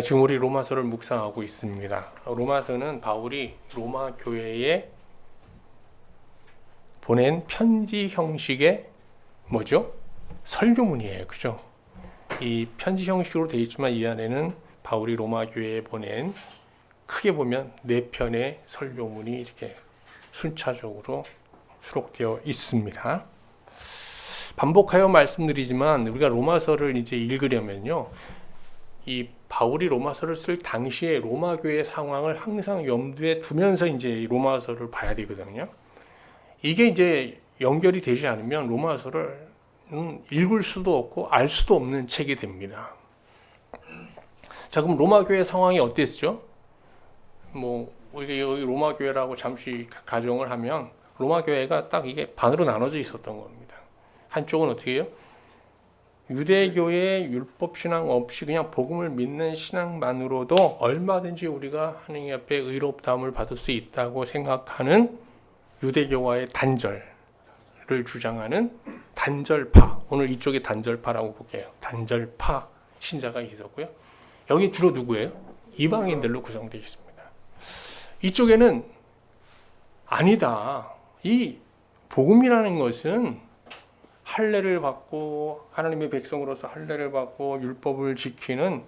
지금 우리 로마서를 묵상하고 있습니다. 로마서는 바울이 로마 교회에 보낸 편지 형식의 뭐죠? 설교문이에요. 그죠? 이 편지 형식으로 되어 있지만 이 안에는 바울이 로마 교회에 보낸 크게 보면 4편의 설교문이 이렇게 순차적으로 수록되어 있습니다. 반복하여 말씀드리지만 우리가 로마서를 이제 읽으려면요, 이 바울이 로마서를 쓸 당시에 로마 교회 상황을 항상 염두에 두면서 이제 로마서를 봐야 되거든요. 이게 이제 연결이 되지 않으면 로마서를 읽을 수도 없고 알 수도 없는 책이 됩니다. 자, 그럼 로마 교회 상황이 어땠죠? 우리가 여기 로마 교회라고 잠시 가정을 하면 로마 교회가 딱 이게 반으로 나눠져 있었던 겁니다. 한쪽은 어떻게 해요? 유대교의 율법 신앙 없이 그냥 복음을 믿는 신앙만으로도 얼마든지 우리가 하나님 앞에 의롭다함을 받을 수 있다고 생각하는 유대교와의 단절을 주장하는 단절파, 오늘 이쪽에 단절파라고 볼게요. 단절파 신자가 있었고요. 여기 주로 누구예요? 이방인들로 구성되어 있습니다. 이쪽에는 아니다. 이 복음이라는 것은 할례를 받고 하나님의 백성으로서 할례를 받고 율법을 지키는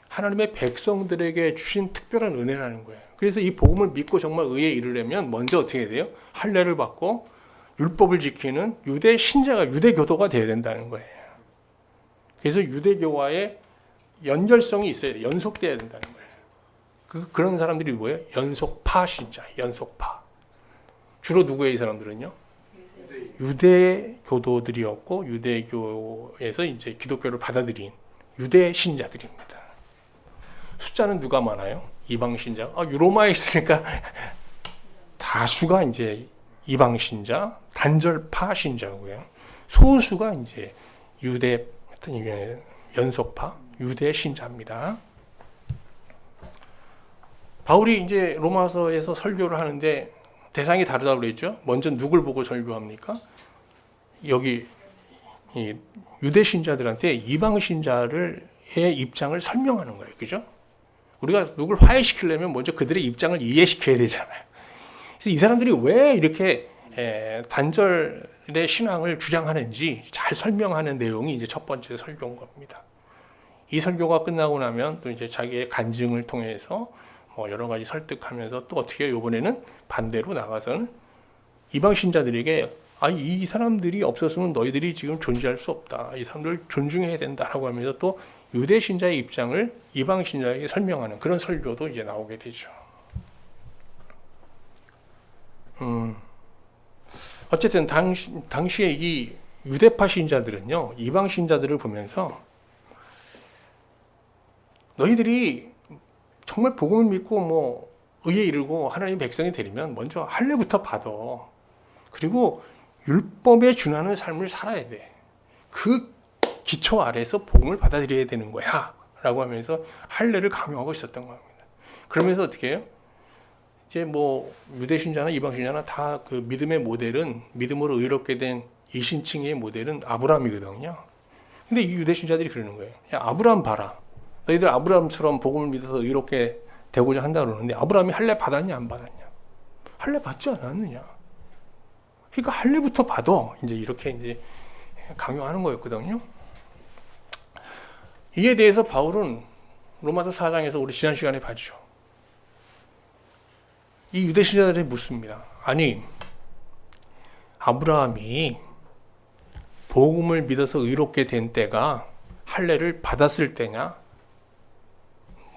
하나님의 백성들에게 주신 특별한 은혜라는 거예요. 그래서 이 복음을 믿고 정말 의에 이르려면 먼저 어떻게 해야 돼요? 할례를 받고 율법을 지키는 유대 신자가 유대 교도가 되어야 된다는 거예요. 그래서 유대교와의 연결성이 있어야 돼요. 연속돼야 된다는 거예요. 그런 사람들이 뭐예요? 연속파 신자, 연속파. 주로 누구예요, 이 사람들은요? 유대 교도들이었고 유대교에서 이제 기독교를 받아들인 유대 신자들입니다. 숫자는 누가 많아요? 이방 신자. 로마에 있으니까 다수가 이제 이방 신자, 단절파 신자고요. 소수가 이제 유대 연속파, 유대 신자입니다. 바울이 이제 로마서에서 설교를 하는데 대상이 다르다고 그랬죠. 먼저 누굴 보고 설교합니까? 여기 유대 신자들한테 이방 신자의 입장을 설명하는 거예요. 그죠? 우리가 누굴 화해시키려면 먼저 그들의 입장을 이해시켜야 되잖아요. 그래서 이 사람들이 왜 이렇게 단절의 신앙을 주장하는지 잘 설명하는 내용이 이제 첫 번째 설교인 겁니다. 이 설교가 끝나고 나면 또 이제 자기의 간증을 통해서 여러 가지 설득하면서 또 어떻게 해요? 이번에는 반대로 나가서는 이방 신자들에게 이 사람들이 없었으면 너희들이 지금 존재할 수 없다. 이 사람들을 존중해야 된다라고 하면서 또 유대 신자의 입장을 이방 신자에게 설명하는 그런 설교도 이제 나오게 되죠. 어쨌든 당시에 이 유대파 신자들은요, 이방 신자들을 보면서 너희들이 정말 복음을 믿고 의에 이르고 하나님의 백성이 되려면 먼저 할례부터 받아. 그리고 율법에 준하는 삶을 살아야 돼. 그 기초 아래서 복음을 받아들여야 되는 거야. 라고 하면서 할례를 강요하고 있었던 겁니다. 그러면서 어떻게 해요? 이제 유대 신자나 이방 신자나 다 그 믿음의 모델은, 믿음으로 의롭게 된 이신칭의 모델은 아브라함이거든요. 근데 이 유대 신자들이 그러는 거예요. 야, 아브라함 봐라. 너희들 아브라함처럼 복음을 믿어서 의롭게 되고자 한다 그러는데 아브라함이 할례 받았냐 안 받았냐? 할례 받지 않았느냐? 그러니까 할례부터 받아. 이제 이렇게 이제 강요하는 거였거든요. 이에 대해서 바울은 로마서 4장에서 우리 지난 시간에 봤죠. 이 유대 신자들이 묻습니다. 아니, 아브라함이 복음을 믿어서 의롭게 된 때가 할례를 받았을 때냐?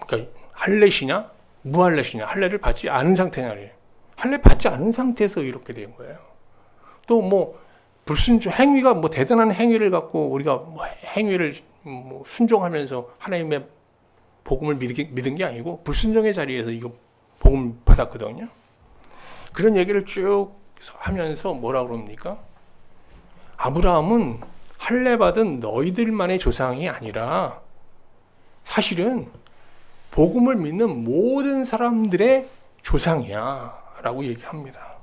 그러니까 할례시냐? 무할례시냐? 할례를 받지 않은 상태냐? 할례 받지 않은 상태에서 의롭게 된 거예요. 또 불순종 행위가 대단한 행위를 갖고 우리가 행위를 순종하면서 하나님의 복음을 믿은 게 아니고 불순종의 자리에서 이거 복음 받았거든요. 그런 얘기를 쭉 하면서 뭐라 그럽니까? 아브라함은 할례 받은 너희들만의 조상이 아니라 사실은 복음을 믿는 모든 사람들의 조상이야 라고 얘기합니다.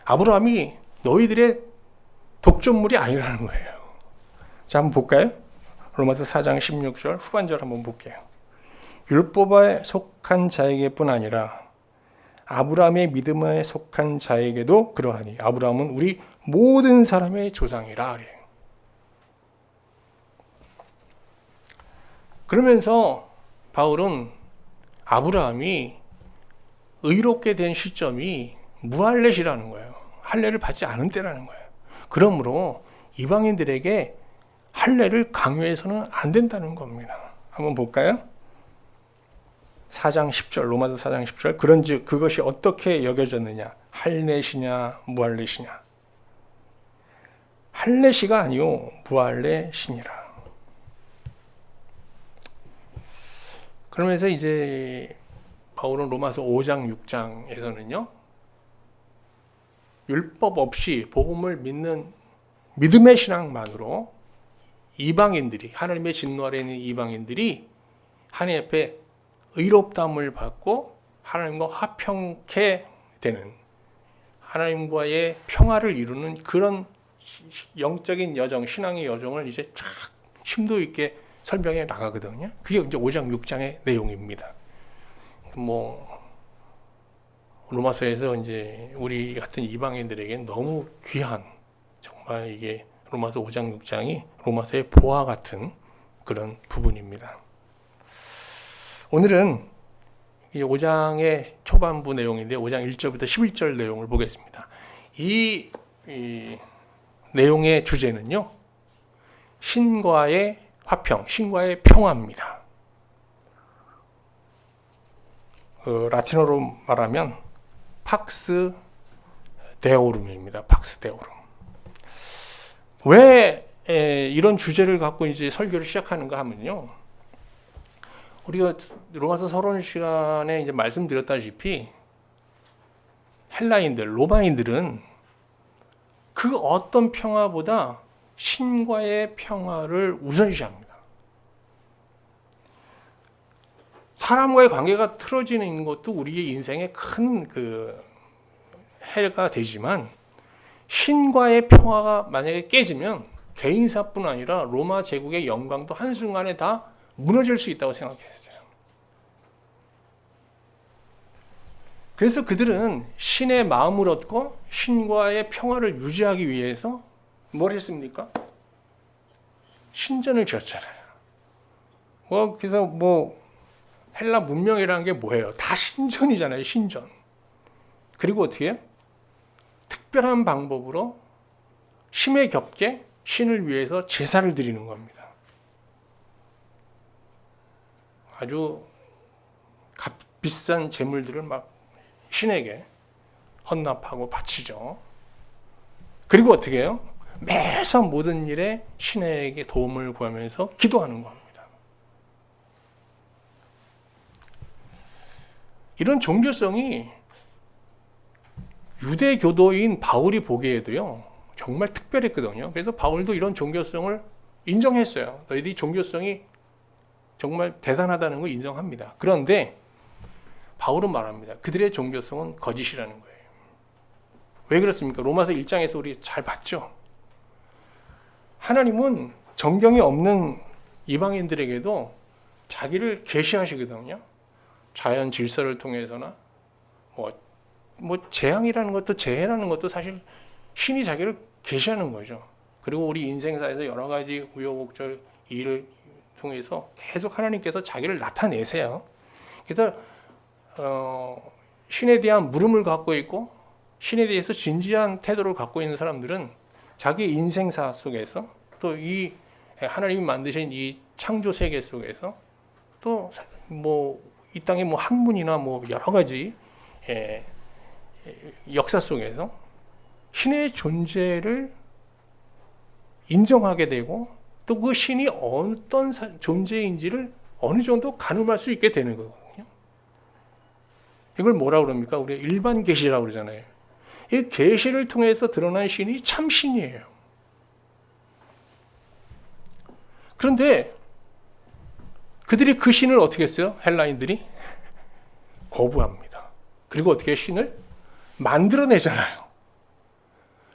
아브라함이 너희들의 독점물이 아니라는 거예요. 자, 한번 볼까요? 로마서 4장 16절 후반절 한번 볼게요. 율법에 속한 자에게뿐 아니라 아브라함의 믿음에 속한 자에게도 그러하니 아브라함은 우리 모든 사람의 조상이라. 그러면서 바울은 아브라함이 의롭게 된 시점이 무할렛이라는 거예요. 할례를 받지 않은 때라는 거예요. 그러므로 이방인들에게 할례를 강요해서는 안 된다는 겁니다. 한번 볼까요? 4장 10절, 로마서 4장 10절. 그런즉 그것이 어떻게 여겨졌느냐? 할례시냐 무할렛이냐? 할례시가 아니요 무할렛이니라. 그러면서 이제 바울은 로마서 5장 6장에서는요. 율법 없이 복음을 믿는 믿음의 신앙만으로 이방인들이, 하나님의 진노 아래 있는 이방인들이 하나님 앞에 의롭다함을 받고 하나님과 화평케 되는, 하나님과의 평화를 이루는 그런 영적인 여정, 신앙의 여정을 이제 쫙 심도 있게 설명해 나가거든요. 그게 이제 5장 6장의 내용입니다. 로마서에서 이제 우리 같은 이방인들에게 너무 귀한, 정말 이게 로마서 5장 6장이 로마서의 보화 같은 그런 부분입니다. 오늘은 이 5장의 초반부 내용인데 5장 1절부터 11절 내용을 보겠습니다. 이 내용의 주제는요. 신과의 화평, 신과의 평화입니다. 라틴어로 말하면 팍스 데오룸입니다. 팍스 데오룸. 왜 이런 주제를 갖고 이제 설교를 시작하는가 하면요. 우리가 로마서 서론 시간에 이제 말씀드렸다시피 헬라인들, 로마인들은 그 어떤 평화보다 신과의 평화를 우선시합니다. 사람과의 관계가 틀어지는 것도 우리의 인생에 큰 해가 되지만 신과의 평화가 만약에 깨지면 개인사뿐 아니라 로마 제국의 영광도 한순간에 다 무너질 수 있다고 생각했어요. 그래서 그들은 신의 마음을 얻고 신과의 평화를 유지하기 위해서 뭘 했습니까? 신전을 지었잖아요. 그래서 헬라 문명이라는 게 뭐예요? 다 신전이잖아요. 신전. 그리고 어떻게 해요? 특별한 방법으로 힘에 겹게 신을 위해서 제사를 드리는 겁니다. 아주 비싼 제물들을 막 신에게 헌납하고 바치죠. 그리고 어떻게 해요? 매사 모든 일에 신에게 도움을 구하면서 기도하는 겁니다. 이런 종교성이 유대교도인 바울이 보기에도요, 정말 특별했거든요. 그래서 바울도 이런 종교성을 인정했어요. 너희들이 종교성이 정말 대단하다는 걸 인정합니다. 그런데 바울은 말합니다. 그들의 종교성은 거짓이라는 거예요. 왜 그렇습니까? 로마서 1장에서 우리 잘 봤죠? 하나님은 정경이 없는 이방인들에게도 자기를 계시하시거든요. 자연 질서를 통해서나 재앙이라는 것도 재해라는 것도 사실 신이 자기를 계시하는 거죠. 그리고 우리 인생사에서 여러 가지 우여곡절 일을 통해서 계속 하나님께서 자기를 나타내세요. 그래서 신에 대한 물음을 갖고 있고 신에 대해서 진지한 태도를 갖고 있는 사람들은 자기 인생사 속에서 또 이 하나님이 만드신 이 창조 세계 속에서 또 이 땅의 학문이나 여러 가지 역사 속에서 신의 존재를 인정하게 되고 또 그 신이 어떤 존재인지를 어느 정도 가늠할 수 있게 되는 거거든요. 이걸 뭐라고 그럽니까? 우리가 일반 계시라고 그러잖아요. 이 계시를 통해서 드러난 신이 참 신이에요. 그런데 그들이 그 신을 어떻게 했어요? 헬라인들이 거부합니다. 그리고 어떻게 신을 만들어내잖아요.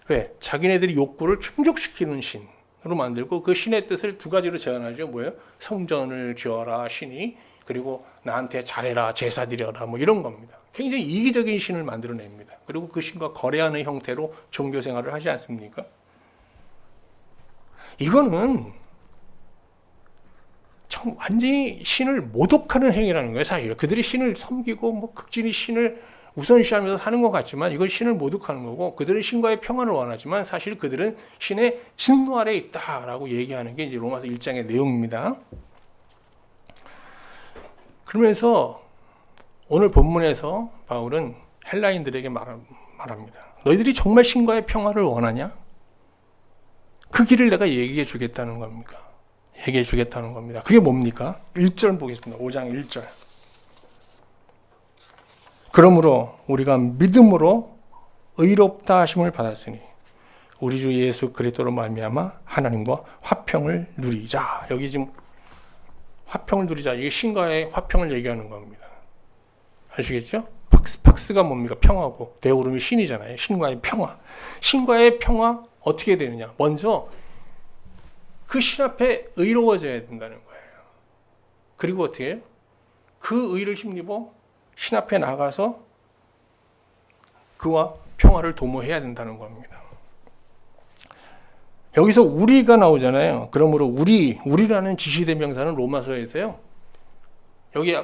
왜? 자기네들이 욕구를 충족시키는 신으로 만들고 그 신의 뜻을 두 가지로 제안하죠. 뭐예요? 성전을 지어라 신이, 그리고 나한테 잘해라, 제사 드려라, 뭐 이런 겁니다. 굉장히 이기적인 신을 만들어냅니다. 그리고 그 신과 거래하는 형태로 종교 생활을 하지 않습니까? 이거는 완전히 신을 모독하는 행위라는 거예요, 사실. 그들이 신을 섬기고 뭐 극진히 신을 우선시하면서 사는 것 같지만 이건 신을 모독하는 거고, 그들은 신과의 평안을 원하지만 사실 그들은 신의 진노 아래에 있다라고 얘기하는 게 이제 로마서 1장의 내용입니다. 그러면서 오늘 본문에서 바울은 헬라인들에게 말합니다. 너희들이 정말 신과의 평화를 원하냐? 그 길을 내가 얘기해 주겠다는 겁니까? 얘기해 주겠다는 겁니다. 그게 뭡니까? 1절 보겠습니다. 5장 1절. 그러므로 우리가 믿음으로 의롭다 하심을 받았으니 우리 주 예수 그리스도로 말미암아 하나님과 화평을 누리자. 여기 지금 화평을 누리자. 이게 신과의 화평을 얘기하는 겁니다. 아시겠죠? 팍스가 뭡니까? 평화고 데오름이 신이잖아요. 신과의 평화. 신과의 평화 어떻게 되느냐? 먼저 그 신 앞에 의로워져야 된다는 거예요. 그리고 어떻게 해요? 그 의를 힘입어 신 앞에 나가서 그와 평화를 도모해야 된다는 겁니다. 여기서 우리가 나오잖아요. 그러므로 우리라는 지시대명사는 로마서에서요. 여기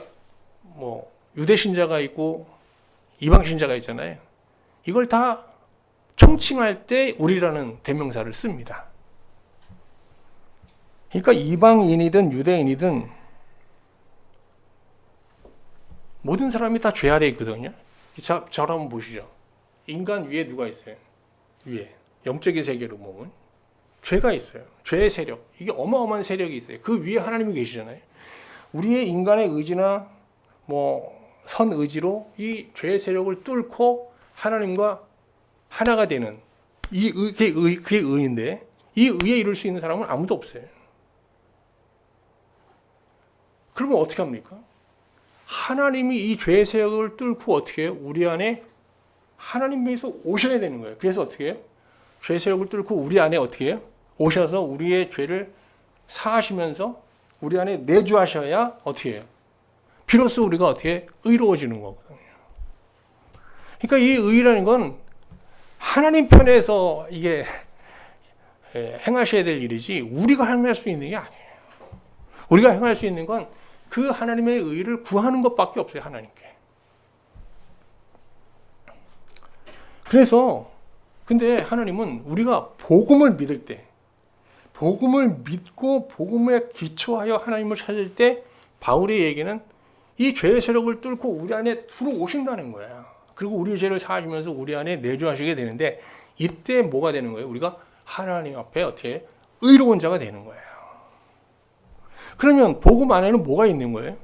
뭐 유대 신자가 있고 이방 신자가 있잖아요. 이걸 다 총칭할 때 우리라는 대명사를 씁니다. 그러니까 이방인이든 유대인이든 모든 사람이 다 죄 아래에 있거든요. 저를 한번 보시죠. 인간 위에 누가 있어요? 위에 영적인 세계로 보면 죄가 있어요. 죄의 세력. 이게 어마어마한 세력이 있어요. 그 위에 하나님이 계시잖아요. 우리의 인간의 의지나 뭐 선 의지로 이 죄의 세력을 뚫고 하나님과 하나가 되는 그게 의인데, 이 의에 이룰 수 있는 사람은 아무도 없어요. 그러면 어떻게 합니까? 하나님이 이 죄의 세력을 뚫고 어떻게 해요? 우리 안에 하나님께서 오셔야 되는 거예요. 그래서 어떻게 해요? 죄의 세력을 뚫고 우리 안에 어떻게 해요? 오셔서 우리의 죄를 사하시면서 우리 안에 내주하셔야 어떻게 해요? 비로소 우리가 어떻게 의로워지는 거거든요. 그러니까 이 의라는 건 하나님 편에서 이게 행하셔야 될 일이지 우리가 행할 수 있는 게 아니에요. 우리가 행할 수 있는 건 그 하나님의 의를 구하는 것밖에 없어요, 하나님께. 그래서 근데 하나님은 우리가 복음을 믿을 때, 복음을 믿고 복음에 기초하여 하나님을 찾을 때 바울의 얘기는 이 죄의 세력을 뚫고 우리 안에 들어오신다는 거예요. 그리고 우리 죄를 사하시면서 우리 안에 내주하시게 되는데, 이때 뭐가 되는 거예요? 우리가 하나님 앞에 어떻게 의로운 자가 되는 거예요. 그러면 복음 안에는 뭐가 있는 거예요?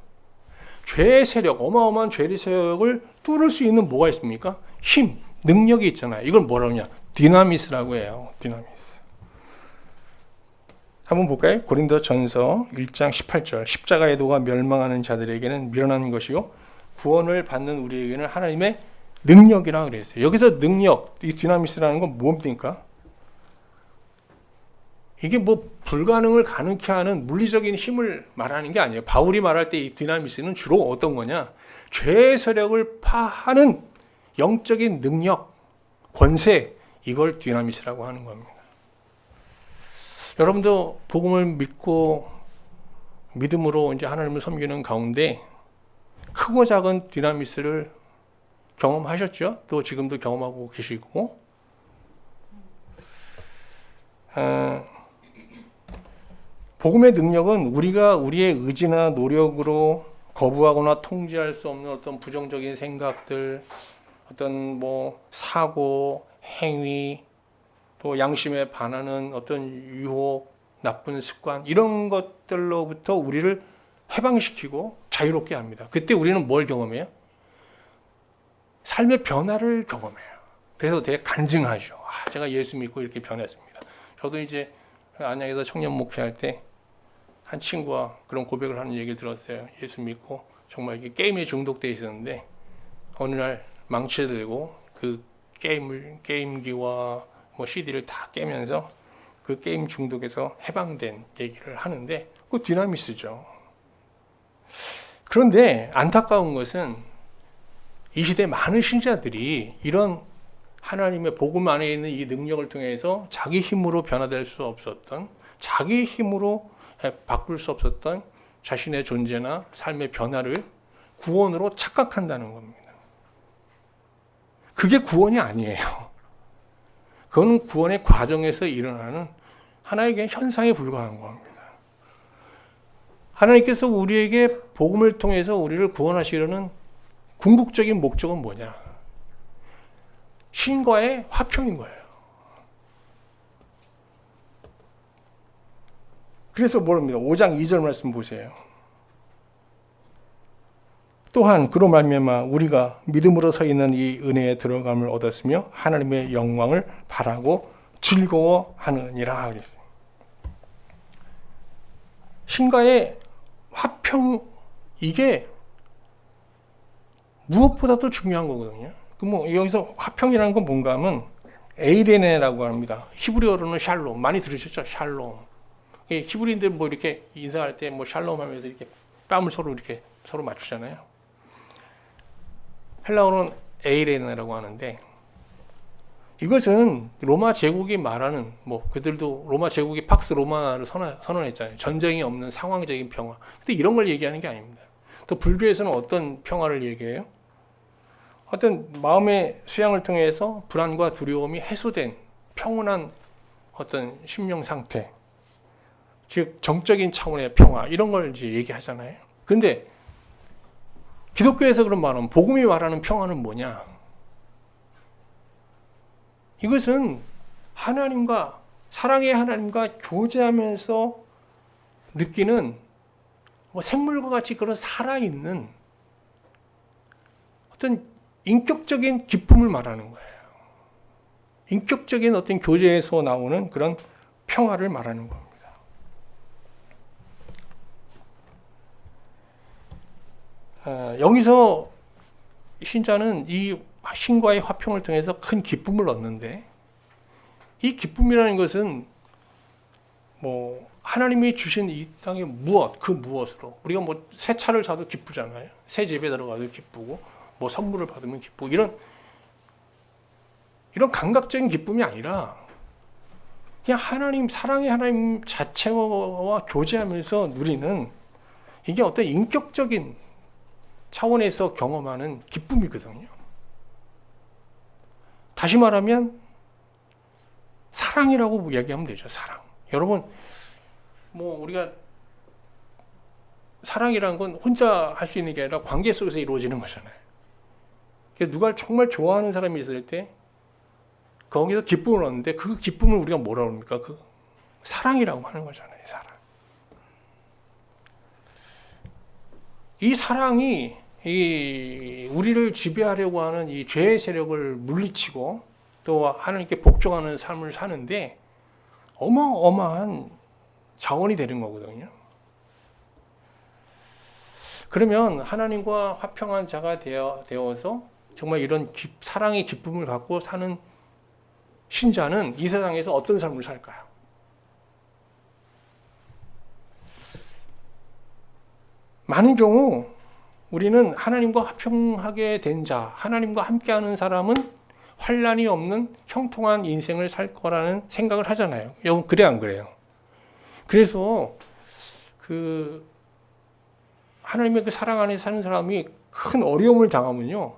죄의 세력, 어마어마한 죄의 세력을 뚫을 수 있는 뭐가 있습니까? 힘, 능력이 있잖아요. 이걸 뭐라고 하냐? 디나미스라고 해요. 디나미스. 한번 볼까요? 고린도전서 1장 18절. 십자가의 도가 멸망하는 자들에게는 미련한 것이요 구원을 받는 우리에게는 하나님의 능력이라고 그랬어요. 여기서 능력, 이 디나미스라는 건 뭡니까? 이게 뭐 불가능을 가능케 하는 물리적인 힘을 말하는 게 아니에요. 바울이 말할 때 이 디나미스는 주로 어떤 거냐? 죄의 세력을 파하는 영적인 능력, 권세, 이걸 디나미스라고 하는 겁니다. 여러분도 복음을 믿고 믿음으로 이제 하나님을 섬기는 가운데 크고 작은 디나미스를 경험하셨죠? 또 지금도 경험하고 계시고, 복음의 능력은 우리가 우리의 의지나 노력으로 거부하거나 통제할 수 없는 어떤 부정적인 생각들, 어떤 뭐 사고, 행위, 또 양심에 반하는 어떤 유혹, 나쁜 습관, 이런 것들로부터 우리를 해방시키고 자유롭게 합니다. 그때 우리는 뭘 경험해요? 삶의 변화를 경험해요. 그래서 되게 간증하죠. 제가 예수 믿고 이렇게 변했습니다. 저도 이제 안양에서 청년 목회할 때 한 친구와 그런 고백을 하는 얘기를 들었어요. 예수 믿고 정말 이게 게임에 중독돼 있었는데 어느 날 망치되고 그 게임기와 뭐 CD를 다 깨면서 그 게임 중독에서 해방된 얘기를 하는데 그 디나미스죠. 그런데 안타까운 것은 이 시대 많은 신자들이 이런 하나님의 복음 안에 있는 이 능력을 통해서 자기 힘으로 변화될 수 없었던, 자기 힘으로 바꿀 수 없었던 자신의 존재나 삶의 변화를 구원으로 착각한다는 겁니다. 그게 구원이 아니에요. 그건 구원의 과정에서 일어나는 하나의 현상에 불과한 겁니다. 하나님께서 우리에게 복음을 통해서 우리를 구원하시려는 궁극적인 목적은 뭐냐? 신과의 화평인 거예요. 그래서 뭐랍니다. 5장 2절 말씀 보세요. 또한 그로 말미암아 우리가 믿음으로 서 있는 이 은혜에 들어감을 얻었으며 하나님의 영광을 바라고 즐거워하느니라 그랬어요. 신과의 화평, 이게 무엇보다도 중요한 거거든요. 그럼 여기서 화평이라는 건 뭔가 하면 에이레네라고 합니다. 히브리어로는 샬롬. 많이 들으셨죠? 샬롬. 히브리인들 뭐 이렇게 인사할 때 뭐 샬롬 하면서 이렇게 뺨을 서로 이렇게 서로 맞추잖아요. 헬라어로는 에이레네라고 하는데, 이것은 로마 제국이 말하는, 뭐 그들도 로마 제국이 팍스 로마를 선언했잖아요. 전쟁이 없는 상황적인 평화. 근데 이런 걸 얘기하는 게 아닙니다. 또 불교에서는 어떤 평화를 얘기해요? 어떤 마음의 수양을 통해서 불안과 두려움이 해소된 평온한 어떤 심령 상태, 즉 정적인 차원의 평화, 이런 걸 이제 얘기하잖아요. 근데 기독교에서 그런 말은, 복음이 말하는 평화는 뭐냐? 이것은 하나님과, 사랑의 하나님과 교제하면서 느끼는 뭐 생물과 같이 그런 살아있는 어떤 인격적인 기쁨을 말하는 거예요. 인격적인 어떤 교제에서 나오는 그런 평화를 말하는 겁니다. 여기서 신자는 이 신과의 화평을 통해서 큰 기쁨을 얻는데, 이 기쁨이라는 것은 뭐 하나님이 주신 이 땅의 그 무엇으로, 우리가 뭐 새 차를 사도 기쁘잖아요. 새 집에 들어가도 기쁘고, 뭐 선물을 받으면 기쁘고, 이런 감각적인 기쁨이 아니라 그냥 하나님, 사랑의 하나님 자체와 교제하면서 누리는, 이게 어떤 인격적인 차원에서 경험하는 기쁨이거든요. 다시 말하면 사랑이라고 얘기하면 되죠. 사랑. 여러분, 뭐 우리가 사랑이라는 건 혼자 할 수 있는 게 아니라 관계 속에서 이루어지는 거잖아요. 누가 정말 좋아하는 사람이 있을 때 거기서 기쁨을 얻는데, 그 기쁨을 우리가 뭐라 그럽니까? 그 사랑이라고 하는 거잖아요. 사랑. 이 사랑이 우리를 지배하려고 하는 이 죄의 세력을 물리치고 또 하나님께 복종하는 삶을 사는데 어마어마한 자원이 되는 거거든요. 그러면 하나님과 화평한 자가 되어서 정말 이런 사랑의 기쁨을 갖고 사는 신자는 이 세상에서 어떤 삶을 살까요? 많은 경우 우리는 하나님과 화평하게 된 자, 하나님과 함께하는 사람은 환란이 없는 형통한 인생을 살 거라는 생각을 하잖아요. 여러분, 그래 안 그래요? 그래서 하나님의 그 사랑 안에 사는 사람이 큰 어려움을 당하면요,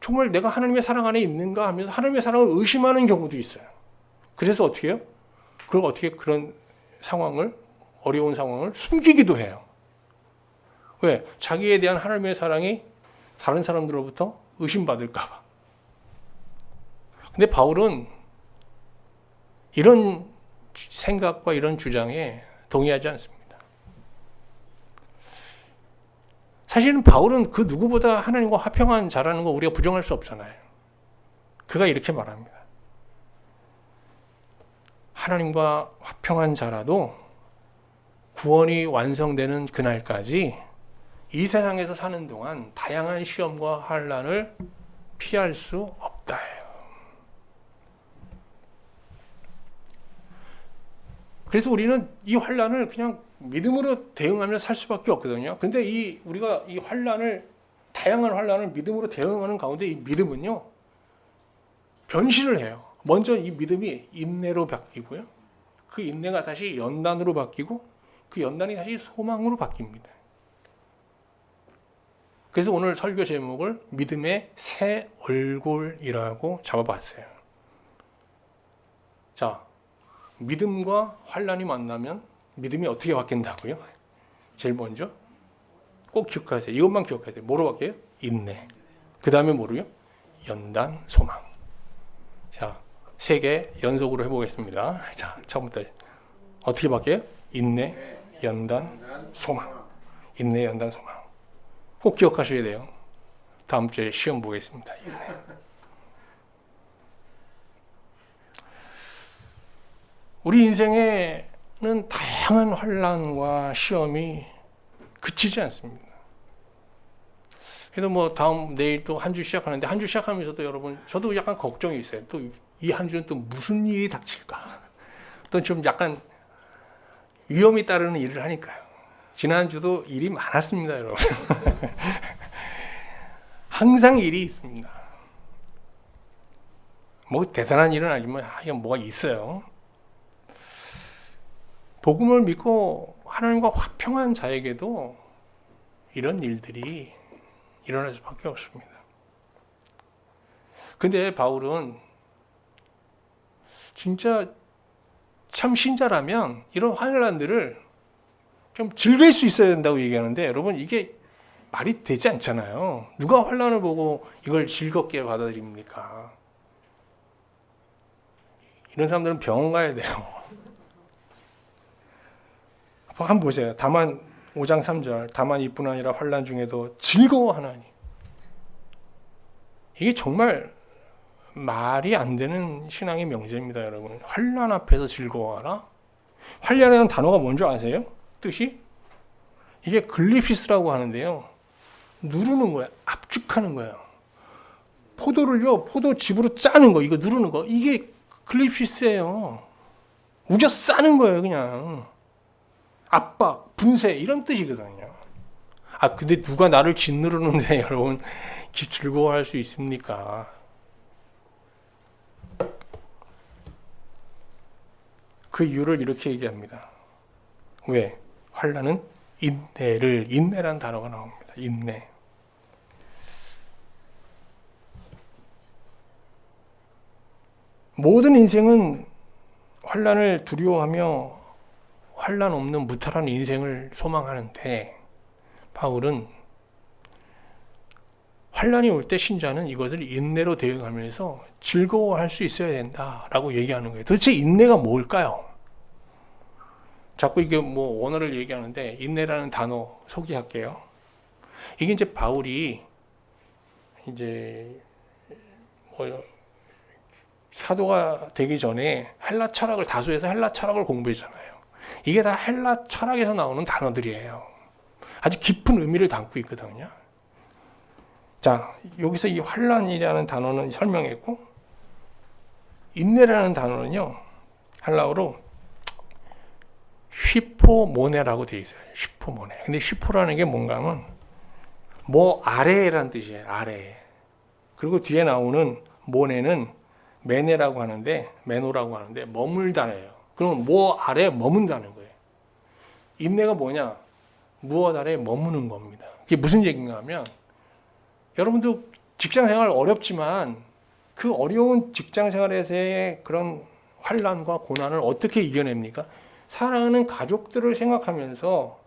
정말 내가 하나님의 사랑 안에 있는가 하면서 하나님의 사랑을 의심하는 경우도 있어요. 그래서 어떻게 해요? 그리고 어떻게 그런 어려운 상황을 숨기기도 해요. 왜? 자기에 대한 하나님의 사랑이 다른 사람들로부터 의심받을까 봐. 근데 바울은 이런 생각과 이런 주장에 동의하지 않습니다. 사실은 바울은 그 누구보다 하나님과 화평한 자라는 거 우리가 부정할 수 없잖아요. 그가 이렇게 말합니다. 하나님과 화평한 자라도 구원이 완성되는 그날까지 이 세상에서 사는 동안 다양한 시험과 환난을 피할 수 없다예요. 그래서 우리는 이 환난을 그냥 믿음으로 대응하며 살 수밖에 없거든요. 근데 우리가 이 다양한 환란을 믿음으로 대응하는 가운데 이 믿음은요, 변신을 해요. 먼저 이 믿음이 인내로 바뀌고요. 그 인내가 다시 연단으로 바뀌고 그 연단이 다시 소망으로 바뀝니다. 그래서 오늘 설교 제목을 믿음의 새 얼굴이라고 잡아봤어요. 자, 믿음과 환란이 만나면 믿음이 어떻게 바뀐다고요? 제일 먼저 꼭 기억하세요. 이것만 기억하세요. 뭐로 바뀌어요? 인내. 그 다음에 뭐로요? 연단, 소망. 자, 3개 연속으로 해보겠습니다. 자, 처음부터 어떻게 바뀌어요? 인내, 연단, 소망. 인내, 연단, 소망. 꼭 기억하셔야 돼요. 다음 주에 시험 보겠습니다. 인내. 우리 인생에는 다양한 환난과 시험이 그치지 않습니다. 그래도 내일 또 한 주 시작하는데, 한 주 시작하면서도 여러분, 저도 약간 걱정이 있어요. 또 이 한 주는 또 무슨 일이 닥칠까? 또 좀 약간 위험이 따르는 일을 하니까요. 지난주도 일이 많았습니다, 여러분. 항상 일이 있습니다. 대단한 일은 아니지만, 뭐가 있어요. 복음을 믿고 하나님과 화평한 자에게도 이런 일들이 일어날 수밖에 없습니다. 근데 바울은 진짜 참 신자라면 이런 환난들을 좀 즐길 수 있어야 된다고 얘기하는데, 여러분, 이게 말이 되지 않잖아요. 누가 환난을 보고 이걸 즐겁게 받아들입니까? 이런 사람들은 병원 가야 돼요. 한번 보세요. 다만 5장 3절, 다만 이뿐 아니라 환난 중에도 즐거워하나니. 이게 정말 말이 안 되는 신앙의 명제입니다, 여러분. 환난 앞에서 즐거워하라. 환난이라는 단어가 뭔지 아세요? 뜻이? 이게 글립시스라고 하는데요, 누르는 거예요. 압축하는 거예요. 포도즙으로 짜는 거, 이거 누르는 거, 이게 글립시스예요. 우겨 싸는 거예요, 그냥. 압박, 분쇄, 이런 뜻이거든요. 근데 누가 나를 짓누르는데 여러분 즐거워할 수 있습니까? 그 이유를 이렇게 얘기합니다. 왜? 환난은 인내라는 단어가 나옵니다. 인내. 모든 인생은 환난을 두려워하며 환난 없는 무탈한 인생을 소망하는데, 바울은 환난이 올 때 신자는 이것을 인내로 대응하면서 즐거워할 수 있어야 된다라고 얘기하는 거예요. 도대체 인내가 뭘까요? 자꾸 이게 원어를 얘기하는데, 인내라는 단어 소개할게요. 이게 이제 바울이 사도가 되기 전에 헬라 철학을 다수해서 헬라 철학을 공부했잖아요. 이게 다 헬라 철학에서 나오는 단어들이에요. 아주 깊은 의미를 담고 있거든요. 자, 여기서 이 환난이라는 단어는 설명했고, 인내라는 단어는요, 헬라어로 휘포모네라고 되어 있어요. 휘포모네. 근데 휘포라는 게 뭔가 하면 아래라는 뜻이에요. 아래. 그리고 뒤에 나오는 모네는 메네라고 하는데, 메노라고 하는데 머물다래요. 그러면 아래에 머문다는 거예요. 인내가 뭐냐? 무엇 아래에 머무는 겁니다. 그게 무슨 얘기인가 하면, 여러분도 직장생활 어렵지만 그 어려운 직장생활에서의 그런 환난과 고난을 어떻게 이겨냅니까? 사랑하는 가족들을 생각하면서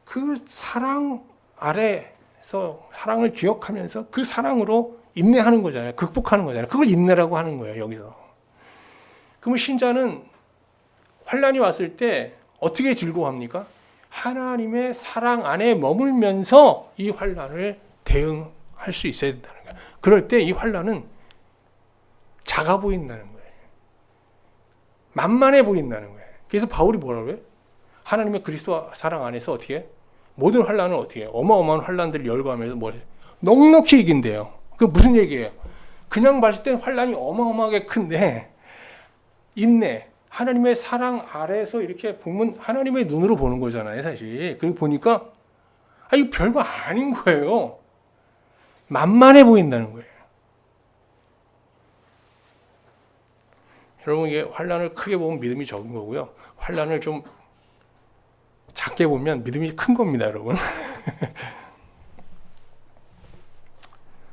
그 사랑 아래에서 사랑을 기억하면서 그 사랑으로 인내하는 거잖아요. 극복하는 거잖아요. 그걸 인내라고 하는 거예요, 여기서. 그러면 신자는 환난이 왔을 때 어떻게 즐거워합니까? 하나님의 사랑 안에 머물면서 이 환난을 대응할 수 있어야 된다는 거예요. 그럴 때 이 환난은 작아 보인다는 거예요. 만만해 보인다는 거예요. 그래서 바울이 뭐라고 해요? 하나님의 그리스도 사랑 안에서 어떻게 해요? 모든 환난을 어떻게 해요? 어마어마한 환난들을 열거하면서 넉넉히 이긴대요. 그 무슨 얘기예요? 그냥 봤을 때 환난이 어마어마하게 큰데, 인내, 하나님의 사랑 아래에서 이렇게 보면 하나님의 눈으로 보는 거잖아요, 사실. 그리고 보니까 이거 별거 아닌 거예요. 만만해 보인다는 거예요. 여러분, 이게 환란을 크게 보면 믿음이 적은 거고요. 환란을 좀 작게 보면 믿음이 큰 겁니다, 여러분.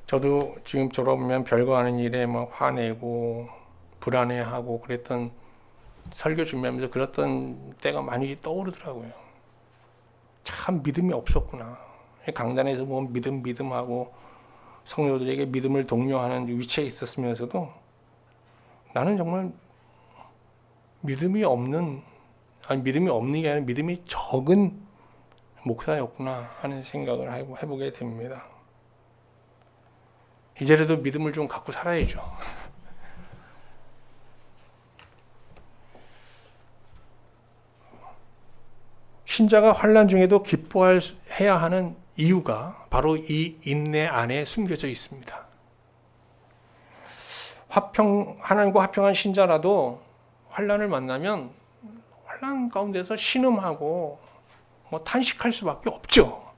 저도 지금 졸업하면 별거 아닌 일에 막 화내고 불안해하고 그랬던, 설교 준비하면서 그랬던 때가 많이 떠오르더라고요. 참 믿음이 없었구나. 강단에서 보면 믿음하고 성도들에게 믿음을 독려하는 위치에 있었으면서도 나는 정말 믿음이 없는 게 아니라 믿음이 적은 목사였구나 하는 생각을 해보게 됩니다. 이제라도 믿음을 좀 갖고 살아야죠. 신자가 환난 중에도 기뻐해야 하는 이유가 바로 이 인내 안에 숨겨져 있습니다. 하나님과 화평한 신자라도 환난을 만나면 환난 가운데서 신음하고 탄식할 수밖에 없죠.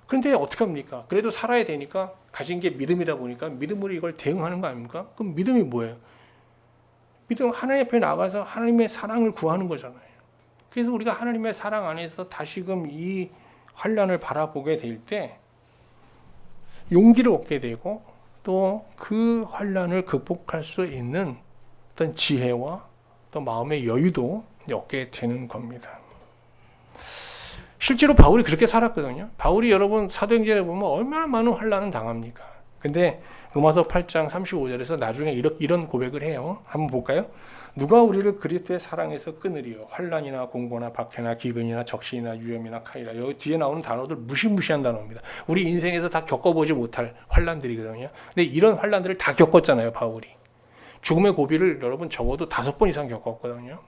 그런데 어떻게 합니까? 그래도 살아야 되니까 가진 게 믿음이다 보니까 믿음으로 이걸 대응하는 거 아닙니까? 그럼 믿음이 뭐예요? 믿음 하나님 앞에 나가서 하나님의 사랑을 구하는 거잖아요. 그래서 우리가 하나님의 사랑 안에서 다시금 이 환난을 바라보게 될 때 용기를 얻게 되고 또 그 환난을 극복할 수 있는 어떤 지혜와 또 마음의 여유도 얻게 되는 겁니다. 실제로 바울이 그렇게 살았거든요. 바울이 여러분 사도행전에 보면 얼마나 많은 환난을 당합니까? 근데 로마서 8장 35절에서 나중에 이런 고백을 해요. 한번 볼까요? 누가 우리를 그리스도의 사랑에서 끊으리요? 환난이나 공고나 박해나 기근이나 적신이나 위험이나 칼이라. 여기 뒤에 나오는 단어들 무시무시한 단어입니다. 우리 인생에서 다 겪어보지 못할 환난들이거든요. 근데 이런 환난들을 다 겪었잖아요, 바울이. 죽음의 고비를 여러분 적어도 5번 이상 겪었거든요.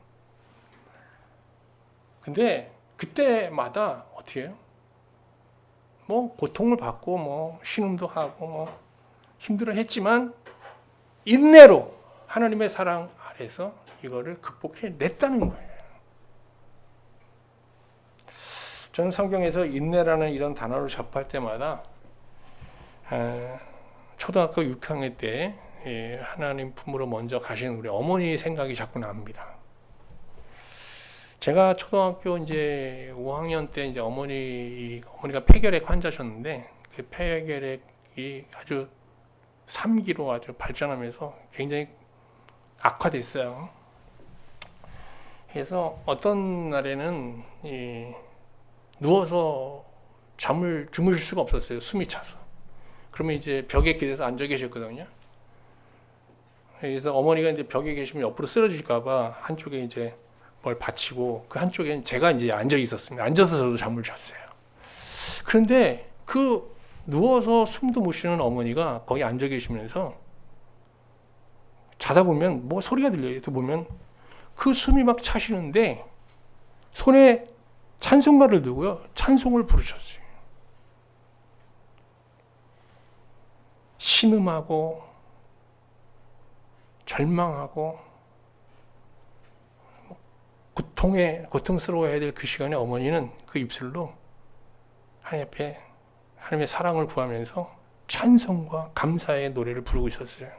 근데 그때마다 어떻게 해요? 고통을 받고 신음도 하고 힘들어 했지만 인내로 하나님의 사랑 아래서 이거를 극복해 냈다는 거예요. 저는 성경에서 인내라는 이런 단어를 접할 때마다 초등학교 6학년 때 하나님 품으로 먼저 가신 우리 어머니 생각이 자꾸 납니다. 제가 초등학교 이제 5학년 때 이제 어머니가 폐결핵 환자셨는데 그 폐결핵이 아주 3기로 아주 발전하면서 굉장히 악화됐어요. 그래서 어떤 날에는 누워서 주무실 수가 없었어요. 숨이 차서. 그러면 이제 벽에 기대서 앉아 계셨거든요. 그래서 어머니가 이제 벽에 계시면 옆으로 쓰러질까봐 한쪽에 이제 뭘 받치고 그 한쪽에는 제가 이제 앉아 있었습니다. 앉아서 저도 잠을 잤어요. 그런데 그 누워서 숨도 못 쉬는 어머니가 거기 앉아 계시면서 자다 보면 소리가 들려요. 보면 그 숨이 막 차시는데 손에 찬송가를 들고요. 찬송을 부르셨어요. 신음하고 절망하고 고통스러워해야 될 그 시간에 어머니는 그 입술로 하나님 앞에 하나님의 사랑을 구하면서 찬송과 감사의 노래를 부르고 있었어요.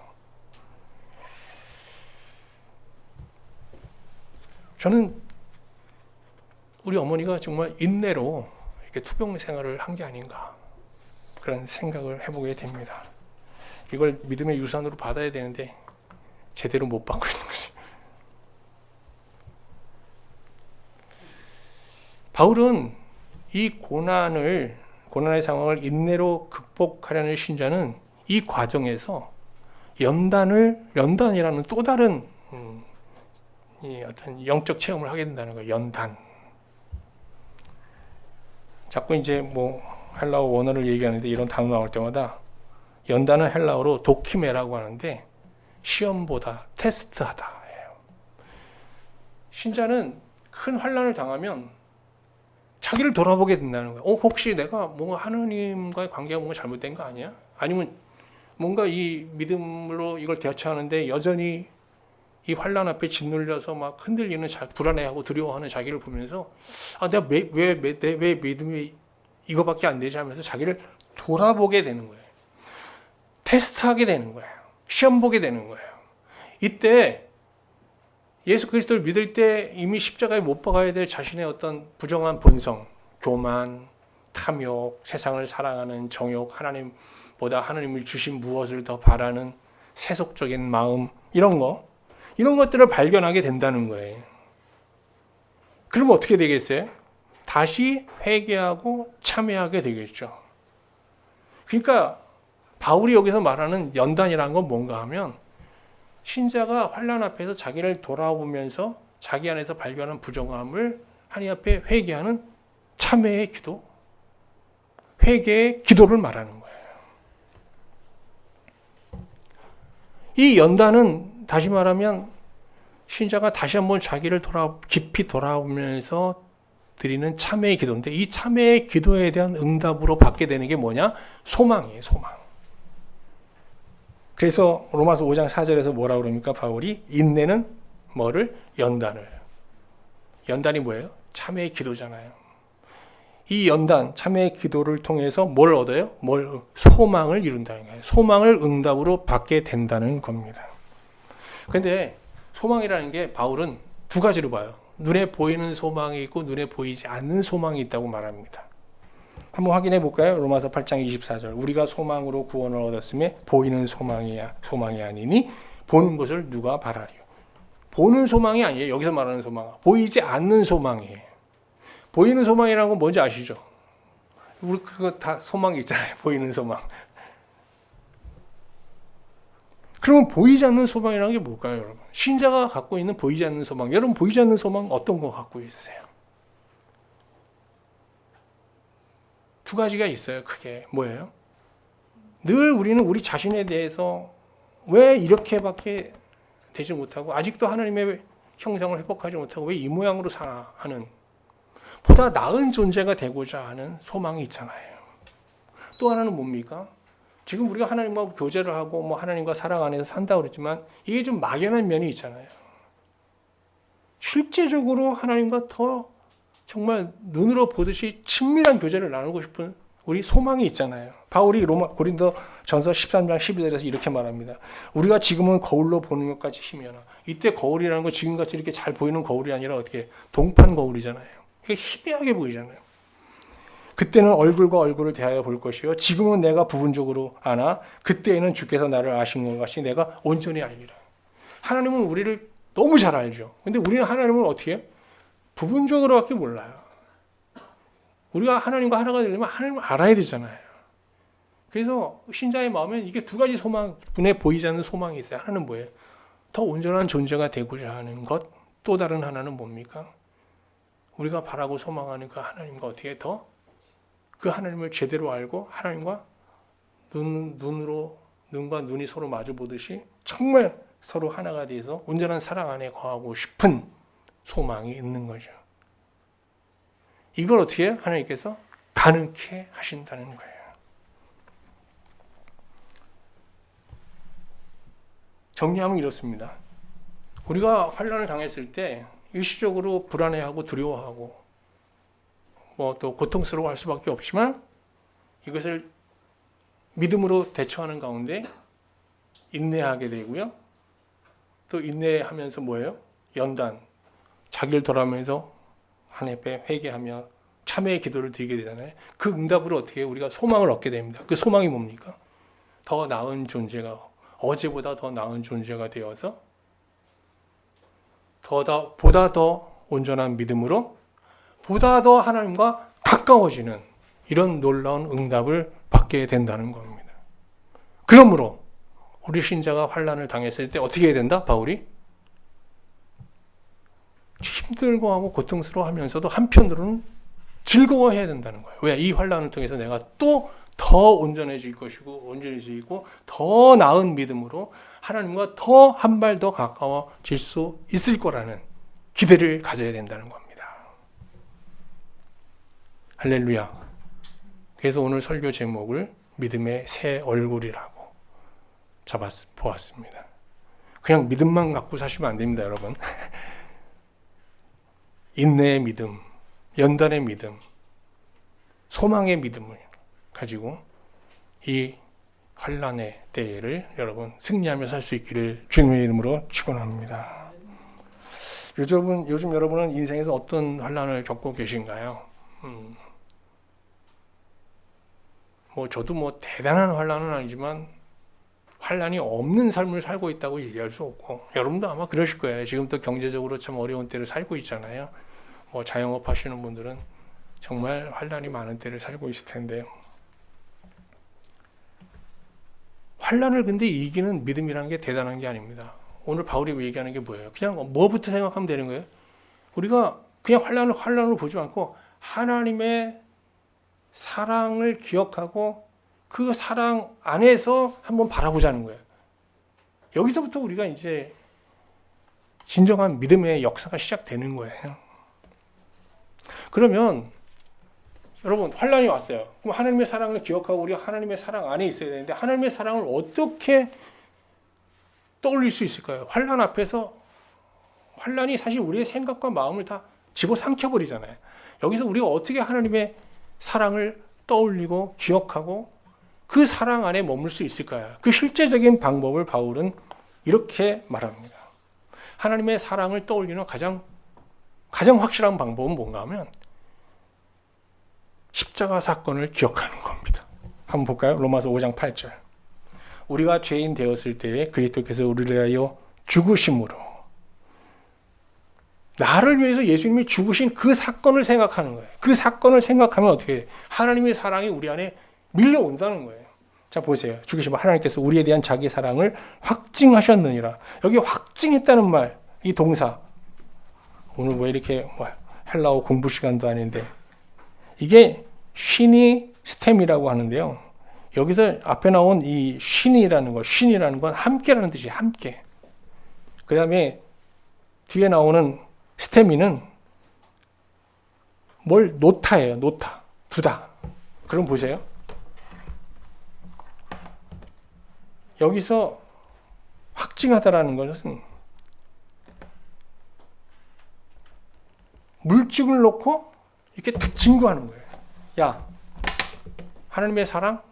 저는 우리 어머니가 정말 인내로 이렇게 투병 생활을 한 게 아닌가 그런 생각을 해보게 됩니다. 이걸 믿음의 유산으로 받아야 되는데 제대로 못 받고 있는 거죠. 바울은 이 고난의 상황을 인내로 극복하려는 신자는 이 과정에서 연단이라는 또 다른 이 어떤 영적 체험을 하게 된다는 거예요. 연단. 자꾸 이제 헬라어 원어를 얘기하는데 이런 단어 나올 때마다 연단은 헬라어로 도키메라고 하는데 시험보다 테스트하다. 신자는 큰 환난을 당하면 자기를 돌아보게 된다는 거예요. 혹시 내가 하나님과의 관계가 뭔가 잘못된 거 아니야? 아니면 뭔가 이 믿음으로 이걸 대처하는데 여전히 이 환란 앞에 짓눌려서 막 흔들리는 불안해하고 두려워하는 자기를 보면서 내가 왜 믿음이 이거밖에 안 되지 하면서 자기를 돌아보게 되는 거예요. 테스트하게 되는 거예요. 시험 보게 되는 거예요. 이때 예수 그리스도를 믿을 때 이미 십자가에 못 박아야 될 자신의 어떤 부정한 본성, 교만, 탐욕, 세상을 사랑하는 정욕, 하나님보다 하나님을 주신 무엇을 더 바라는 세속적인 마음, 이런 것들을 발견하게 된다는 거예요. 그러면 어떻게 되겠어요? 다시 회개하고 참회하게 되겠죠. 그러니까 바울이 여기서 말하는 연단이라는 건 뭔가 하면 신자가 환난 앞에서 자기를 돌아보면서 자기 안에서 발견한 부정함을 하나님 앞에 회개하는 참회의 기도, 회개의 기도를 말하는 거예요. 이 연단은 다시 말하면 신자가 다시 한번 자기를 깊이 돌아보면서 드리는 참회의 기도인데, 이 참회의 기도에 대한 응답으로 받게 되는 게 뭐냐? 소망이에요, 소망. 그래서 로마서 5장 4절에서 뭐라 그럽니까? 바울이 인내는 뭐를? 연단을. 연단이 뭐예요? 참회의 기도잖아요. 이 연단, 참회의 기도를 통해서 뭘 얻어요? 소망을 이룬다는 거예요. 소망을 응답으로 받게 된다는 겁니다. 그런데 소망이라는 게 바울은 두 가지로 봐요. 눈에 보이는 소망이 있고 눈에 보이지 않는 소망이 있다고 말합니다. 한번 확인해 볼까요? 로마서 8장 24절. 우리가 소망으로 구원을 얻었음에 보이는 소망이 아니니 보는 것을 누가 바라리요. 보는 소망이 아니에요. 여기서 말하는 소망. 보이지 않는 소망이에요. 보이는 소망이라는 건 뭔지 아시죠? 우리 그거 다 소망이 있잖아요. 보이는 소망. 그러면 보이지 않는 소망이라는 게 뭘까요, 여러분? 신자가 갖고 있는 보이지 않는 소망. 여러분 보이지 않는 소망 어떤 거 갖고 있으세요? 두 가지가 있어요. 크게. 뭐예요? 늘 우리는 우리 자신에 대해서 왜 이렇게밖에 되지 못하고 아직도 하나님의 형상을 회복하지 못하고 왜 이 모양으로 사나 하는, 보다 나은 존재가 되고자 하는 소망이 있잖아요. 또 하나는 뭡니까? 지금 우리가 하나님과 교제를 하고 하나님과 사랑 안에서 산다고 그랬지만 이게 좀 막연한 면이 있잖아요. 실제적으로 하나님과 더 정말 눈으로 보듯이 친밀한 교제를 나누고 싶은 우리 소망이 있잖아요. 바울이 고린도 전서 13장 12절에서 이렇게 말합니다. 우리가 지금은 거울로 보는 것까지 힘이 하나. 이때 거울이라는 건 지금같이 이렇게 잘 보이는 거울이 아니라 어떻게 동판 거울이잖아요. 그게 희미하게 보이잖아요. 그때는 얼굴과 얼굴을 대하여 볼 것이요. 지금은 내가 부분적으로 아나 그때에는 주께서 나를 아신 것 같이 내가 온전히 알리라. 하나님은 우리를 너무 잘 알죠. 근데 우리는 하나님을 어떻게 해요? 부분적으로밖에 몰라요. 우리가 하나님과 하나가 되려면 하나님을 알아야 되잖아요. 그래서 신자의 마음에 이게 두 가지 소망, 눈에 보이지 않는 소망이 있어요. 하나는 뭐예요? 더 온전한 존재가 되고자 하는 것. 또 다른 하나는 뭡니까? 우리가 바라고 소망하는 그 하나님과 어떻게 더 그 하나님을 제대로 알고 하나님과 눈과 눈이 서로 마주 보듯이 정말 서로 하나가 돼서 온전한 사랑 안에 거하고 싶은 소망이 있는 거죠. 이걸 어떻게 해요? 하나님께서 가능케 하신다는 거예요. 정리하면 이렇습니다. 우리가 환난을 당했을 때 일시적으로 불안해하고 두려워하고 또 고통스러워할 수밖에 없지만 이것을 믿음으로 대처하는 가운데 인내하게 되고요. 또 인내하면서 뭐예요? 연단, 자기를 돌아보면서 하나님 앞에 회개하며 참회의 기도를 드리게 되잖아요. 그 응답으로 어떻게 해요? 우리가 소망을 얻게 됩니다. 그 소망이 뭡니까? 더 나은 존재가, 어제보다 더 나은 존재가 되어서 보다 더 온전한 믿음으로 보다 더 하나님과 가까워지는 이런 놀라운 응답을 받게 된다는 겁니다. 그러므로 우리 신자가 환난을 당했을 때 어떻게 해야 된다? 바울이 힘들고 하고 고통스러워하면서도 한편으로는 즐거워해야 된다는 거예요. 왜? 이 환난을 통해서 내가 또 더 온전해질 것이고 온전해지고 더 나은 믿음으로 하나님과 더 한 발 더 가까워질 수 있을 거라는 기대를 가져야 된다는 겁니다. 할렐루야. 그래서 오늘 설교 제목을 믿음의 새 얼굴이라고 보았습니다. 그냥 믿음만 갖고 사시면 안 됩니다, 여러분. 인내의 믿음, 연단의 믿음, 소망의 믿음을 가지고 이 환난의 때를 여러분 승리하며 살 수 있기를 주님의 이름으로 축원합니다. 요즘 여러분은 인생에서 어떤 환난을 겪고 계신가요? 저도 대단한 환난은 아니지만 환난이 없는 삶을 살고 있다고 얘기할 수 없고, 여러분도 아마 그러실 거예요. 지금 또 경제적으로 참 어려운 때를 살고 있잖아요. 자영업 하시는 분들은 정말 환난이 많은 때를 살고 있을 텐데요. 환난을 근데 이기는 믿음이라는 게 대단한 게 아닙니다. 오늘 바울이 얘기하는 게 뭐예요? 그냥 뭐부터 생각하면 되는 거예요? 우리가 그냥 환난으로 보지 않고 하나님의 사랑을 기억하고 그 사랑 안에서 한번 바라보자는 거예요. 여기서부터 우리가 이제 진정한 믿음의 역사가 시작되는 거예요. 그러면 여러분 환난이 왔어요. 그럼 하나님의 사랑을 기억하고 우리가 하나님의 사랑 안에 있어야 되는데 하나님의 사랑을 어떻게 떠올릴 수 있을까요? 환난 앞에서 환난이 사실 우리의 생각과 마음을 다 집어삼켜버리잖아요. 여기서 우리가 어떻게 하나님의 사랑을 떠올리고 기억하고 그 사랑 안에 머물 수 있을까요? 그 실제적인 방법을 바울은 이렇게 말합니다. 하나님의 사랑을 떠올리는 가장 확실한 방법은 뭔가 하면 십자가 사건을 기억하는 겁니다. 한번 볼까요? 로마서 5장 8절. 우리가 죄인 되었을 때에 그리스도께서 우리를 위하여 죽으심으로, 나를 위해서 예수님이 죽으신 그 사건을 생각하는 거예요. 그 사건을 생각하면 어떻게 해요? 하나님의 사랑이 우리 안에 밀려온다는 거예요. 자 보세요. 죽으시면 하나님께서 우리에 대한 자기 사랑을 확증하셨느니라. 여기 확증했다는 말, 이 동사. 오늘 왜 이렇게 헬라어 공부 시간도 아닌데 이게 쉰이 스템이라고 하는데요. 여기서 앞에 나온 이 쉰이라는 건 함께라는 뜻이에요. 함께. 그 다음에 뒤에 나오는 스테미는 노타예요. 노타. 두다. 그럼 보세요. 여기서 확증하다라는 것은 물증을 놓고 이렇게 딱 증거하는 거예요. 야, 하나님의 사랑?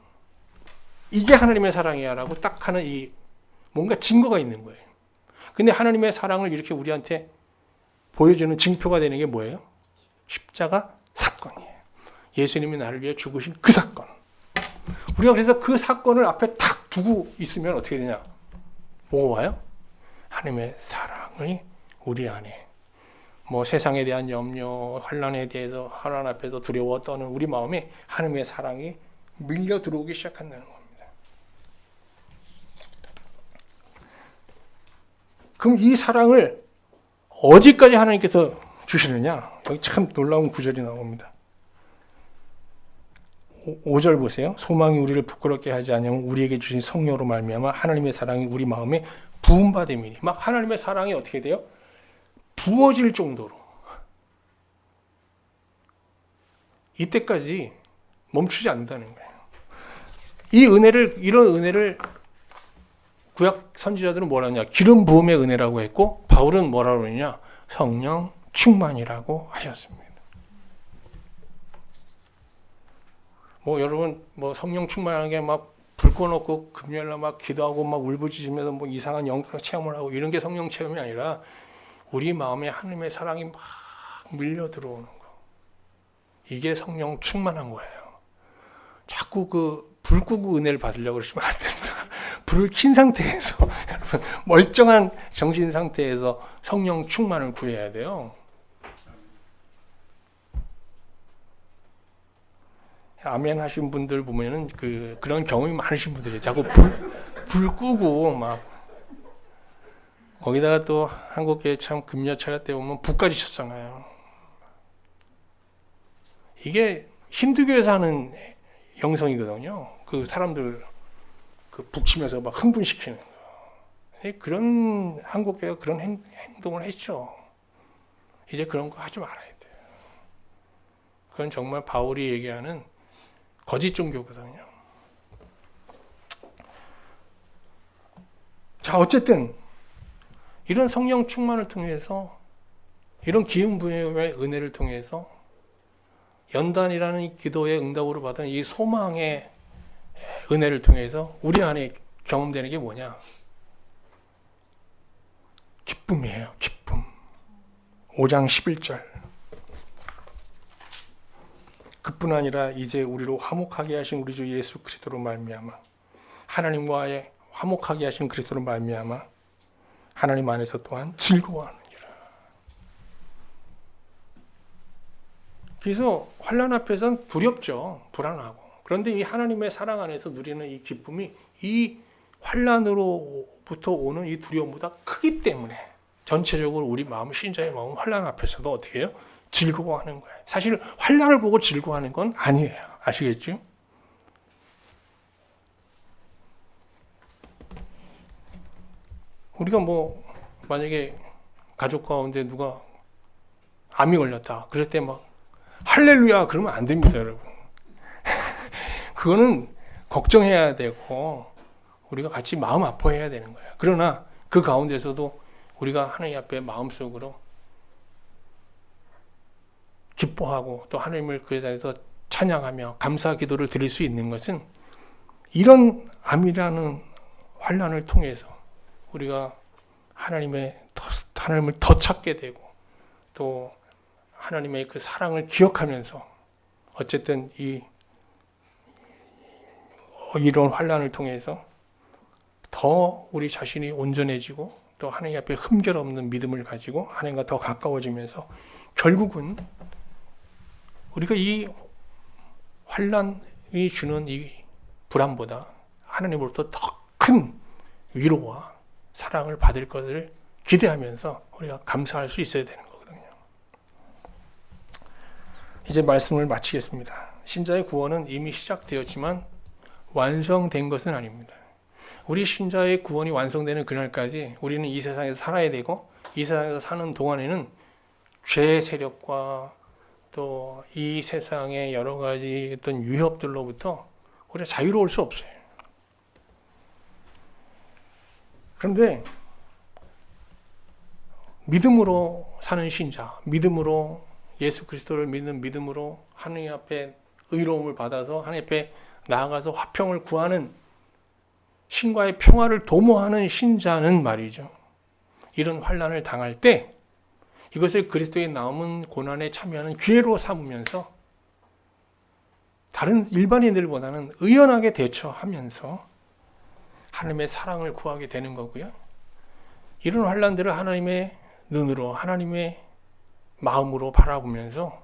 이게 하나님의 사랑이야 라고 딱 하는 이 뭔가 증거가 있는 거예요. 근데 하나님의 사랑을 이렇게 우리한테 보여주는 증표가 되는 게 뭐예요? 십자가 사건이에요. 예수님이 나를 위해 죽으신 그 사건. 우리가 그래서 그 사건을 앞에 딱 두고 있으면 어떻게 되냐? 뭐가 와요? 하나님의 사랑이 우리 안에, 세상에 대한 염려, 환난에 대해서 하나님 앞에서 두려워 떠는 우리 마음에 하나님의 사랑이 밀려 들어오기 시작한다는 겁니다. 그럼 이 사랑을 어디까지 하나님께서 주시느냐? 여기 참 놀라운 구절이 나옵니다. 5절 보세요. 소망이 우리를 부끄럽게 하지 않으면 우리에게 주신 성령으로 말미암아 하나님의 사랑이 우리 마음에 부음받음이니. 막 하나님의 사랑이 어떻게 돼요? 부어질 정도로. 이때까지 멈추지 않는다는 거예요. 이런 은혜를 구약 선지자들은 뭐라 하냐? 기름 부음의 은혜라고 했고 바울은 뭐라고 그러냐? 성령 충만이라고 하셨습니다. 여러분 성령 충만한 게 막 불 꺼놓고 금요일날 막 기도하고 막 울부짖으면서 이상한 영적 체험을 하고 이런 게 성령 체험이 아니라 우리 마음에 하나님의 사랑이 막 밀려 들어오는 거. 이게 성령 충만한 거예요. 자꾸 불 끄고 은혜를 받으려고 그러시면 안 됩니다. 불을 킨 상태에서 여러분 멀쩡한 정신 상태에서 성령 충만을 구해야 돼요. 아멘 하신 분들 보면은 그런 경험이 많으신 분들이 자꾸 불 끄고 막 거기다가 또 한국교회 참 금요철야 때 보면 불까지 쳤잖아요. 이게 힌두교에서 하는 영성이거든요. 그 사람들 북치면서 막 흥분시키는 거. 그런 한국교회가 그런 행동을 했죠. 이제 그런 거 하지 말아야 돼요. 그건 정말 바울이 얘기하는 거짓 종교거든요. 자, 어쨌든 이런 성령 충만을 통해서, 이런 기름 부음의 은혜를 통해서 연단이라는 이 기도의 응답으로 받은 이 소망의 은혜를 통해서 우리 안에 경험되는 게 뭐냐? 기쁨이에요. 기쁨. 5장 11절. 그뿐 아니라 이제 우리로 화목하게 하신 우리 주 예수 그리스도로 말미암아, 하나님과의 화목하게 하신 그리스도로 말미암아 하나님 안에서 또한 즐거워하느니라. 그래서 환난 앞에서는 두렵죠. 불안하고. 그런데 이 하나님의 사랑 안에서 누리는 이 기쁨이 이 환난으로부터 오는 이 두려움보다 크기 때문에 전체적으로 우리 마음, 신자의 마음 환난 앞에서도 어떻게 해요? 즐거워하는 거예요. 사실 환난을 보고 즐거워하는 건 아니에요. 아시겠죠? 우리가 만약에 가족 가운데 누가 암이 걸렸다. 그럴 때 막 할렐루야 그러면 안 됩니다, 여러분. 그거는 걱정해야 되고 우리가 같이 마음 아파해야 되는 거예요. 그러나 그 가운데서도 우리가 하나님 앞에 마음속으로 기뻐하고 또 하나님을 그 자리에서 찬양하며 감사 기도를 드릴 수 있는 것은 이런 암이라는 환난을 통해서 우리가 하나님을 더 찾게 되고 또 하나님의 그 사랑을 기억하면서 어쨌든 이런 환난을 통해서 더 우리 자신이 온전해지고 또 하나님 앞에 흠결 없는 믿음을 가지고 하나님과 더 가까워지면서 결국은 우리가 이 환난이 주는 이 불안보다 하나님으로부터 더 큰 위로와 사랑을 받을 것을 기대하면서 우리가 감사할 수 있어야 되는 거거든요. 이제 말씀을 마치겠습니다. 신자의 구원은 이미 시작되었지만 완성된 것은 아닙니다. 우리 신자의 구원이 완성되는 그날까지 우리는 이 세상에서 살아야 되고 이 세상에서 사는 동안에는 죄의 세력과 또 이 세상의 여러 가지 어떤 위협들로부터 우리가 자유로울 수 없어요. 그런데 믿음으로 사는 신자, 믿음으로 예수 그리스도를 믿는 믿음으로 하나님 앞에 의로움을 받아서 하나님 앞에 나아가서 화평을 구하는 신과의 평화를 도모하는 신자는 말이죠. 이런 환난을 당할 때 이것을 그리스도의 남은 고난에 참여하는 기회로 삼으면서 다른 일반인들보다는 의연하게 대처하면서 하나님의 사랑을 구하게 되는 거고요. 이런 환난들을 하나님의 눈으로 하나님의 마음으로 바라보면서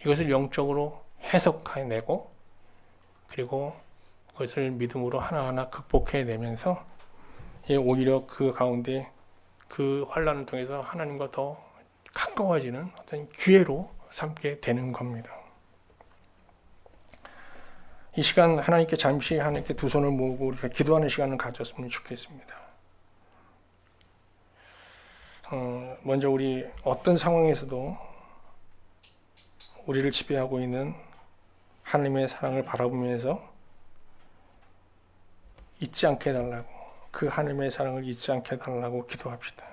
이것을 영적으로 해석해내고 그리고 그것을 믿음으로 하나하나 극복해내면서 오히려 그 가운데 그 환난을 통해서 하나님과 더 가까워지는 어떤 기회로 삼게 되는 겁니다. 이 시간 하나님께 잠시 하나님께 두 손을 모으고 우리가 기도하는 시간을 가졌으면 좋겠습니다. 먼저 우리 어떤 상황에서도 우리를 지배하고 있는 하나님의 사랑을 바라보면서 잊지 않게 해달라고, 그 하나님의 사랑을 잊지 않게 해달라고 기도합시다.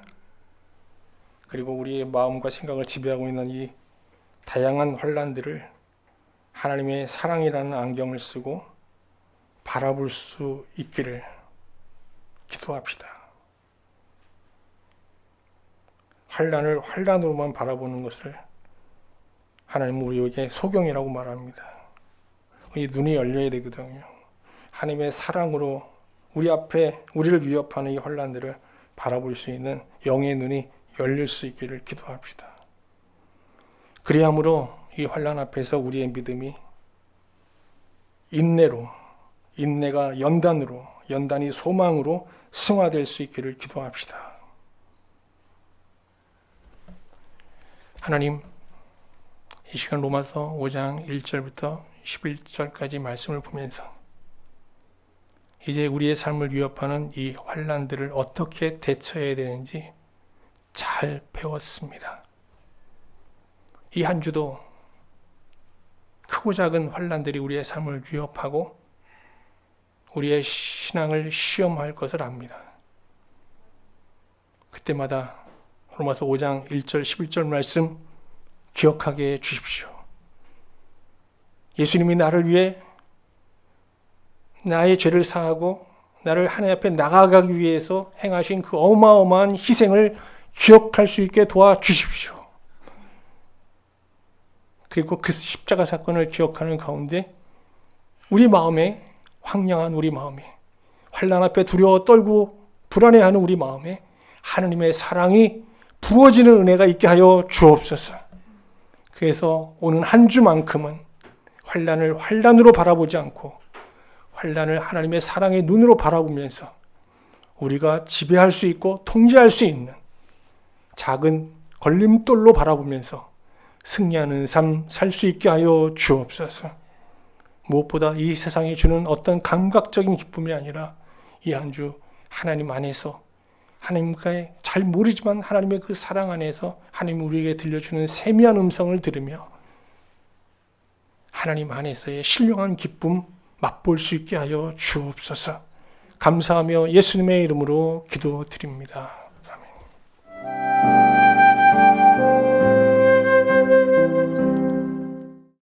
그리고 우리의 마음과 생각을 지배하고 있는 이 다양한 환난들을 하나님의 사랑이라는 안경을 쓰고 바라볼 수 있기를 기도합시다. 환난을 환난으로만 바라보는 것을 하나님은 우리에게 소경이라고 말합니다. 이 눈이 열려야 되거든요. 하나님의 사랑으로 우리 앞에 우리를 위협하는 이 환난들을 바라볼 수 있는 영의 눈이 열릴 수 있기를 기도합시다. 그리함으로 이 환난 앞에서 우리의 믿음이 인내가 연단으로, 연단이 소망으로 승화될 수 있기를 기도합시다. 하나님, 이 시간 로마서 5장 1절부터 11절까지 말씀을 보면서 이제 우리의 삶을 위협하는 이 환난들을 어떻게 대처해야 되는지 잘 배웠습니다. 이 한 주도 크고 작은 환난들이 우리의 삶을 위협하고 우리의 신앙을 시험할 것을 압니다. 그때마다 로마서 5장 1절 11절 말씀 기억하게 해 주십시오. 예수님이 나를 위해 나의 죄를 사하고 나를 하나님 앞에 나아가기 위해서 행하신 그 어마어마한 희생을 기억할 수 있게 도와주십시오. 그리고 그 십자가 사건을 기억하는 가운데 우리 마음에, 황량한 우리 마음에, 환난 앞에 두려워 떨고 불안해하는 우리 마음에 하나님의 사랑이 부어지는 은혜가 있게 하여 주옵소서. 그래서 오는 한 주만큼은 환난을 환난으로 바라보지 않고 환난을 하나님의 사랑의 눈으로 바라보면서 우리가 지배할 수 있고 통제할 수 있는 작은 걸림돌로 바라보면서 승리하는 삶 살 수 있게 하여 주옵소서. 무엇보다 이 세상이 주는 어떤 감각적인 기쁨이 아니라 이 한 주 하나님 안에서 하나님과의 잘 모르지만 하나님의 그 사랑 안에서 하나님 우리에게 들려주는 세미한 음성을 들으며 하나님 안에서의 신령한 기쁨 맛볼 수 있게 하여 주옵소서. 감사하며 예수님의 이름으로 기도드립니다.